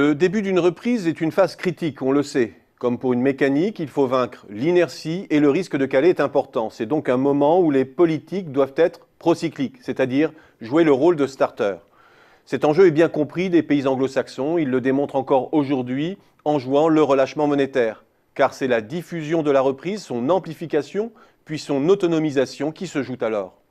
Le début d'une reprise est une phase critique, on le sait. Comme pour une mécanique, il faut vaincre l'inertie et le risque de caler est important. C'est donc un moment où les politiques doivent être procycliques, c'est-à-dire jouer le rôle de starter. Cet enjeu est bien compris des pays anglo-saxons, ils le démontrent encore aujourd'hui en jouant le relâchement monétaire. Car c'est la diffusion de la reprise, son amplification, puis son autonomisation qui se jouent alors.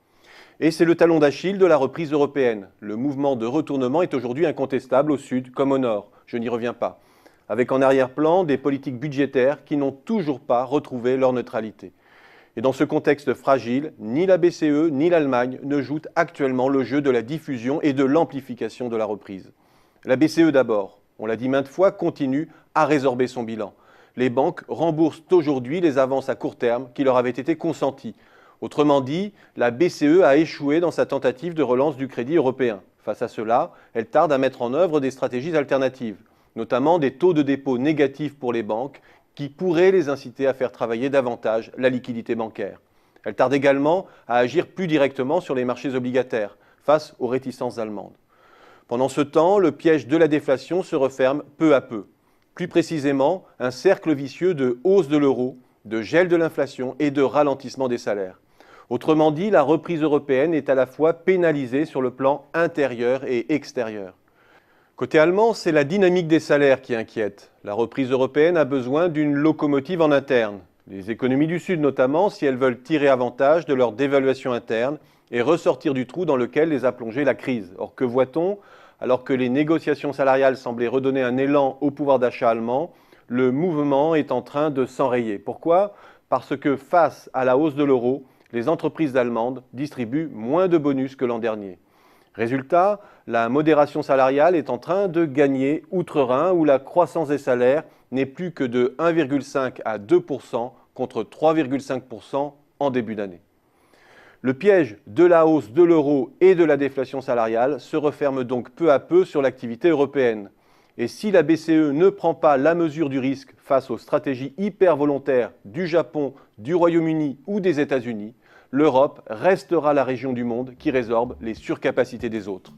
Et c'est le talon d'Achille de la reprise européenne. Le mouvement de retournement est aujourd'hui incontestable au sud comme au nord. Je n'y reviens pas. Avec en arrière-plan des politiques budgétaires qui n'ont toujours pas retrouvé leur neutralité. Et dans ce contexte fragile, ni la BCE ni l'Allemagne ne jouent actuellement le jeu de la diffusion et de l'amplification de la reprise. La BCE d'abord, on l'a dit maintes fois, continue à résorber son bilan. Les banques remboursent aujourd'hui les avances à court terme qui leur avaient été consenties. Autrement dit, la BCE a échoué dans sa tentative de relance du crédit européen. Face à cela, elle tarde à mettre en œuvre des stratégies alternatives, notamment des taux de dépôt négatifs pour les banques qui pourraient les inciter à faire travailler davantage la liquidité bancaire. Elle tarde également à agir plus directement sur les marchés obligataires face aux réticences allemandes. Pendant ce temps, le piège de la déflation se referme peu à peu. Plus précisément, un cercle vicieux de hausse de l'euro, de gel de l'inflation et de ralentissement des salaires. Autrement dit, la reprise européenne est à la fois pénalisée sur le plan intérieur et extérieur. Côté allemand, c'est la dynamique des salaires qui inquiète. La reprise européenne a besoin d'une locomotive en interne. Les économies du Sud notamment, si elles veulent tirer avantage de leur dévaluation interne et ressortir du trou dans lequel les a plongées la crise. Or, que voit-on? Alors que les négociations salariales semblaient redonner un élan au pouvoir d'achat allemand, le mouvement est en train de s'enrayer. Pourquoi? Parce que face à la hausse de l'euro, les entreprises allemandes distribuent moins de bonus que l'an dernier. Résultat, la modération salariale est en train de gagner outre-Rhin où la croissance des salaires n'est plus que de 1,5 à 2% contre 3,5% en début d'année. Le piège de la hausse de l'euro et de la déflation salariale se referme donc peu à peu sur l'activité européenne. Et si la BCE ne prend pas la mesure du risque face aux stratégies hyper volontaires du Japon, du Royaume-Uni ou des États-Unis, l'Europe restera la région du monde qui résorbe les surcapacités des autres.